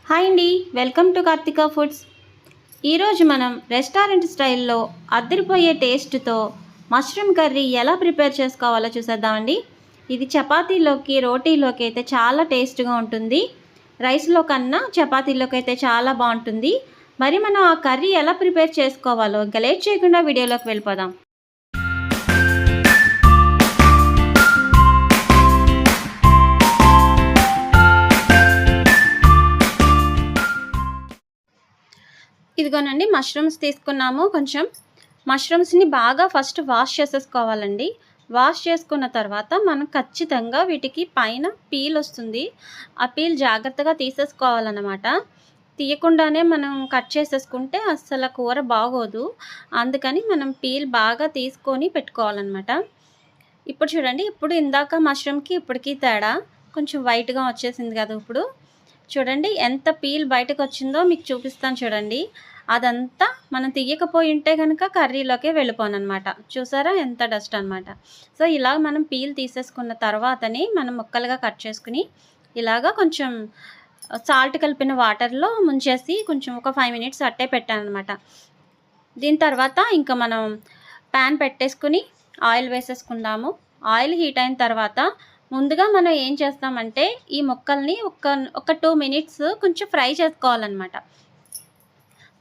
Hi అండి, welcome to Karthika foods. ఈరోజు మనం రెస్టారెంట్ స్టైల్లో అదిరిపోయే టేస్ట్తో మష్రూమ్ కర్రీ ఎలా ప్రిపేర్ చేసుకోవాలో చూసేద్దామండి. ఇది చపాతీలోకి రోటీలోకి అయితే చాలా టేస్ట్గా ఉంటుంది. రైస్లో కన్నా చపాతీలోకి అయితే చాలా బాగుంటుంది. మరి మనం ఆ కర్రీ ఎలా ప్రిపేర్ చేసుకోవాలో ఇంకా లేట్ చేయకుండా వీడియోలోకి వెళ్ళిపోదాం. ఇదిగోనండి, మష్రూమ్స్ తీసుకున్నాము. కొంచెం మష్రూమ్స్ని బాగా ఫస్ట్ వాష్ చేసేసుకోవాలండి. వాష్ చేసుకున్న తర్వాత మనం ఖచ్చితంగా వీటికి పైన పీల్ వస్తుంది. ఆ పీల్ జాగ్రత్తగా తీసేసుకోవాలన్నమాట. తీయకుండానే మనం కట్ చేసేసుకుంటే అస్సలు కూర బాగోదు. అందుకని మనం పీల్ బాగా తీసుకొని పెట్టుకోవాలన్నమాట. ఇప్పుడు చూడండి, ఇప్పుడు ఇందాక మష్రూమ్కి ఇప్పటికి తేడా కొంచెం వైట్గా వచ్చేసింది కదా. ఇప్పుడు చూడండి ఎంత పీల్ బయటకు వచ్చిందో మీకు చూపిస్తాను చూడండి. అదంతా మనం తీయకపోయి ఉంటే కనుక కర్రీలోకే వెళ్ళిపోనమాట. చూసారా ఎంత డస్ట్ అనమాట. సో ఇలా మనం పీల్ తీసేసుకున్న తర్వాతనే మనం ముక్కలుగా కట్ చేసుకుని ఇలాగా కొంచెం సాల్ట్ కలిపిన వాటర్లో ముంచేసి కొంచెం ఒక 5 మినిట్స్ అట్టే పెట్టాను అనమాట. దీని తర్వాత ఇంకా మనం ప్యాన్ పెట్టేసుకుని ఆయిల్ వేసేసుకుందాము. ఆయిల్ హీట్ అయిన తర్వాత ముందుగా మనం ఏం చేస్తామంటే ఈ ముక్కల్ని ఒక 2 మినిట్స్ కొంచెం ఫ్రై చేసుకోవాలన్నమాట.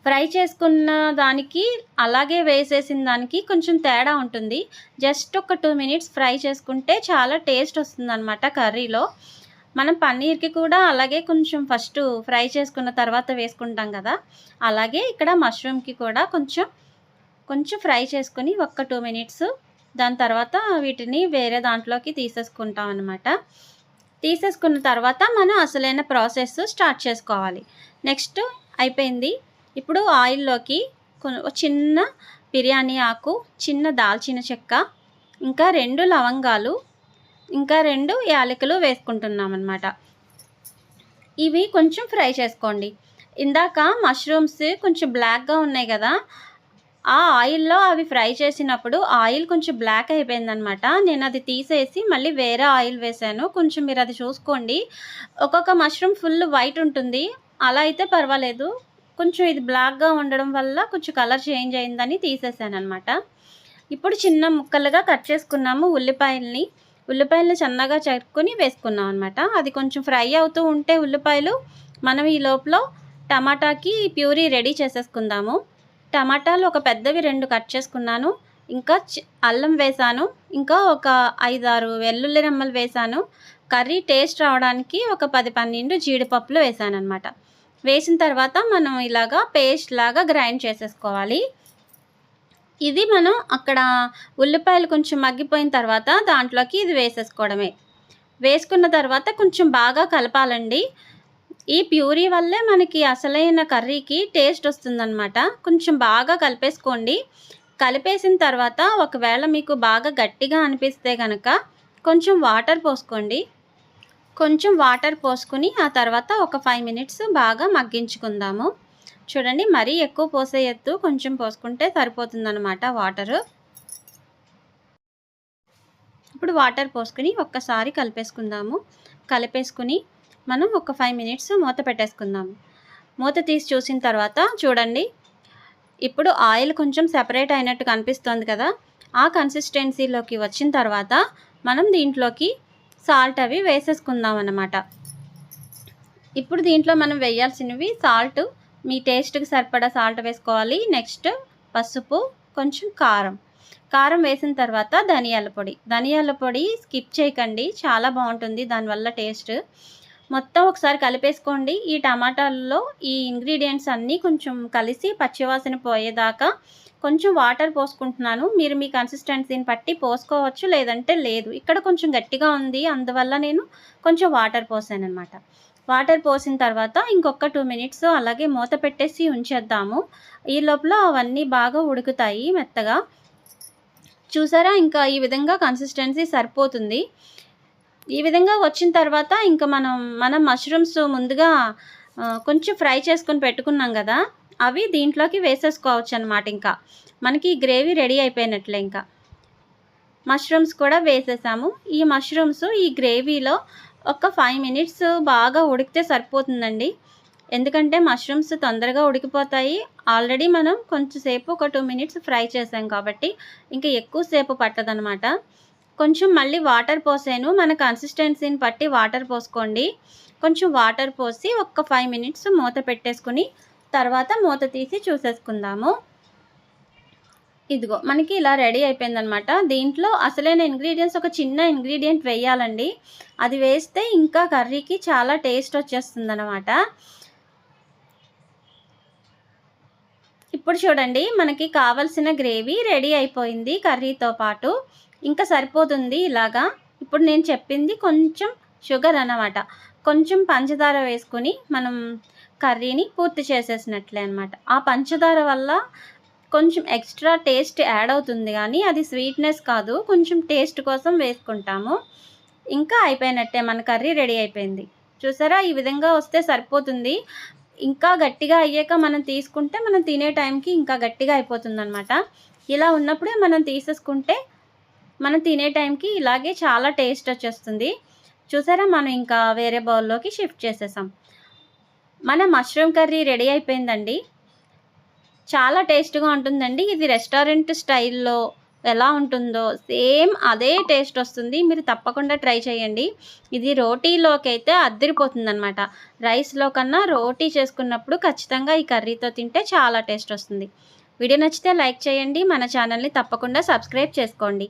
ఫ్రై చేసుకున్న దానికి అలాగే వేసేసిన దానికి కొంచెం తేడా ఉంటుంది. జస్ట్ ఒక 2 మినిట్స్ ఫ్రై చేసుకుంటే చాలా టేస్ట్ వస్తుందన్నమాట కర్రీలో. మనం పన్నీర్కి కూడా అలాగే కొంచెం ఫస్ట్ ఫ్రై చేసుకున్న తర్వాత వేసుకుంటాం కదా, అలాగే ఇక్కడ మష్రూమ్కి కూడా కొంచెం ఫ్రై చేసుకుని ఒక 2 మినిట్స్ దాని తర్వాత వీటిని వేరే దాంట్లోకి తీసేసుకుంటాం అన్నమాట. తీసేసుకున్న తర్వాత మనం అసలైన ప్రాసెస్ స్టార్ట్ చేసుకోవాలి. నెక్స్ట్ అయిపోయింది. ఇప్పుడు ఆయిల్లోకి చిన్న బిర్యానీ ఆకు, చిన్న దాల్చిన చెక్క, ఇంకా 2 లవంగాలు, ఇంకా 2 యాలకులు వేసుకుంటున్నాం అన్నమాట. ఇవి కొంచెం ఫ్రై చేసుకోండి. ఇందాక మష్రూమ్స్ కొంచెం బ్లాక్గా ఉన్నాయి కదా, ఆ ఆయిల్లో అవి ఫ్రై చేసినప్పుడు ఆయిల్ కొంచెం బ్లాక్ అయిపోయిందనమాట. నేను అది తీసేసి మళ్ళీ వేరే ఆయిల్ వేసాను. కొంచెం మీరు అది చూసుకోండి. ఒక్కొక్క మష్రూమ్ ఫుల్ వైట్ ఉంటుంది, అలా అయితే పర్వాలేదు. కొంచెం ఇది బ్లాక్గా ఉండడం వల్ల కొంచెం కలర్ చేంజ్ అయిందని తీసేసాను అనమాట. ఇప్పుడు చిన్న ముక్కలుగా కట్ చేసుకున్నాము ఉల్లిపాయలని సన్నగా చెక్కుని వేసుకున్నాం అనమాట. అది కొంచెం ఫ్రై అవుతూ ఉంటే ఉల్లిపాయలు మనం ఈ లోపల టమాటాకి ప్యూరీ రెడీ చేసేసుకుందాము. టమాటాలు ఒక పెద్దవి 2 కట్ చేసుకున్నాను. ఇంకా అల్లం వేసాను. ఇంకా ఒక 5-6 వెల్లుల్లి రెమ్మలు వేసాను. కర్రీ టేస్ట్ రావడానికి ఒక 10-12 జీడిపప్పులు వేసాను అనమాట. వేసిన తర్వాత మనం ఇలాగా పేస్ట్ లాగా గ్రైండ్ చేసేసుకోవాలి. ఇది మనం అక్కడ ఉల్లిపాయలు కొంచెం మగ్గిపోయిన తర్వాత దాంట్లోకి ఇది వేసేసుకోవడమే. వేసుకున్న తర్వాత కొంచెం బాగా కలపాలండి. ఈ ప్యూరీ వల్లే మనకి అసలైన కర్రీకి టేస్ట్ వస్తుందన్నమాట. కొంచెం బాగా కలిపేసుకోండి. కలిపేసిన తర్వాత ఒకవేళ మీకు బాగా గట్టిగా అనిపిస్తే కనుక కొంచెం వాటర్ పోసుకోండి. కొంచెం వాటర్ పోసుకుని ఆ తర్వాత ఒక 5 మినిట్స్ బాగా మగ్గించుకుందాము. చూడండి, మరీ ఎక్కువ పోసేయద్దు, కొంచెం పోసుకుంటే సరిపోతుందన్నమాట వాటరు. ఇప్పుడు వాటర్ పోసుకుని ఒక్కసారి కలిపేసుకుందాము. కలిపేసుకుని మనం ఒక 5 మినిట్స్ మూత పెట్టేసుకుందాము. మూత తీసి చూసిన తర్వాత చూడండి, ఇప్పుడు ఆయిల్ కొంచెం సెపరేట్ అయినట్టు కనిపిస్తుంది కదా, ఆ కన్సిస్టెన్సీలోకి వచ్చిన తర్వాత మనం దీంట్లోకి సాల్ట్ అవి వేసేసుకుందాం అన్నమాట. ఇప్పుడు దీంట్లో మనం వేయాల్సినవి సాల్ట్, మీ టేస్ట్కి సరిపడా సాల్ట్ వేసుకోవాలి. నెక్స్ట్ పసుపు, కొంచెం కారం వేసిన తర్వాత ధనియాల పొడి స్కిప్ చేయకండి, చాలా బాగుంటుంది దానివల్ల టేస్ట్. మొత్తం ఒకసారి కలిపేసుకోండి. ఈ టమాటాల్లో ఈ ఇంగ్రీడియంట్స్ అన్నీ కొంచెం కలిసి పచ్చివాసన పోయేదాకా కొంచెం వాటర్ పోసుకుంటున్నాను. మీరు మీ కన్సిస్టెన్సీని బట్టి పోసుకోవచ్చు, లేదంటే లేదు. ఇక్కడ కొంచెం గట్టిగా ఉంది, అందువల్ల నేను కొంచెం వాటర్ పోసాను అనమాట. వాటర్ పోసిన తర్వాత ఇంకొక 2 మినిట్స్ అలాగే మూత పెట్టేసి ఉంచేద్దాము. ఈ లోపల అవన్నీ బాగా ఉడుకుతాయి మెత్తగా. చూసారా, ఇంకా ఈ విధంగా కన్సిస్టెన్సీ సరిపోతుంది. ఈ విధంగా వచ్చిన తర్వాత ఇంకా మనం మష్రూమ్స్ ముందుగా కొంచెం ఫ్రై చేసుకొని పెట్టుకున్నాం కదా, అవి దీంట్లోకి వేసేసుకోవచ్చు అనమాట. ఇంకా మనకి గ్రేవీ రెడీ అయిపోయినట్లే. ఇంకా మష్రూమ్స్ కూడా వేసేసాము. ఈ మష్రూమ్స్ ఈ గ్రేవీలో ఒక 5 మినిట్స్ బాగా ఉడికితే సరిపోతుందండి. ఎందుకంటే మష్రూమ్స్ తొందరగా ఉడికిపోతాయి. ఆల్రెడీ మనం కొంచెం సేపు ఒక 2 మినిట్స్ ఫ్రై చేసాం కాబట్టి ఇంక ఎక్కువ సేపు పట్టదనమాట. కొంచెం మళ్ళీ వాటర్ పోసాను. మన కన్సిస్టెన్సీని బట్టి వాటర్ పోసుకోండి. కొంచెం వాటర్ పోసి ఒక్క 5 మినిట్స్ మూత పెట్టేసుకొని తర్వాత మూత తీసి చూసేసుకుందాము. ఇదిగో మనకి ఇలా రెడీ అయిపోయిందనమాట. దీంట్లో అసలైన ఇంగ్రీడియెంట్స్ ఒక చిన్న ఇంగ్రీడియంట్ వేయాలండి. అది వేస్తే ఇంకా కర్రీకి చాలా టేస్ట్ వచ్చేస్తుందనమాట. ఇప్పుడు చూడండి మనకి కావాల్సిన గ్రేవీ రెడీ అయిపోయింది కర్రీతో పాటు. ఇంకా సరిపోతుంది ఇలాగా. ఇప్పుడు నేను చెప్పింది కొంచెం షుగర్ అన్నమాట. కొంచెం పంచదార వేసుకొని మనం కర్రీని పూర్తి చేసేసినట్లే అనమాట. ఆ పంచదార వల్ల కొంచెం ఎక్స్ట్రా టేస్ట్ యాడ్ అవుతుంది కానీ అది స్వీట్నెస్ కాదు, కొంచెం టేస్ట్ కోసం వేసుకుంటాము. ఇంకా అయిపోయినట్టే, మన కర్రీ రెడీ అయిపోయింది. చూసారా ఈ విధంగా వస్తే సరిపోతుంది. ఇంకా గట్టిగా అయ్యాక మనం తీసుకుంటే మనం తినే టైంకి ఇంకా గట్టిగా అయిపోతుందనమాట. ఇలా ఉన్నప్పుడే మనం తీసేసుకుంటే మనం తినే టైంకి ఇలాగే చాలా టేస్ట్ వచ్చేస్తుంది. చూసారా మనం ఇంకా వేరే బౌల్లోకి షిఫ్ట్ చేసేసాం. మన మష్రూమ్ కర్రీ రెడీ అయిపోయిందండి. చాలా టేస్ట్‌గా ఉంటుందండి. ఇది రెస్టారెంట్ స్టైల్‌లో ఎలా ఉంటుందో సేమ్ అదే టేస్ట్ వస్తుంది. మీరు తప్పకుండా ట్రై చేయండి. ఇది రోటీలోకైతే అద్దిరిపోతుందనమాట. రైస్‌లో కన్నా రోటీ చేసుకున్నప్పుడు ఖచ్చితంగా ఈ కర్రీతో తింటే చాలా టేస్ట్ వస్తుంది. వీడియో నచ్చితే లైక్ చేయండి. మన ఛానల్‌ని తప్పకుండా సబ్స్క్రైబ్ చేసుకోండి.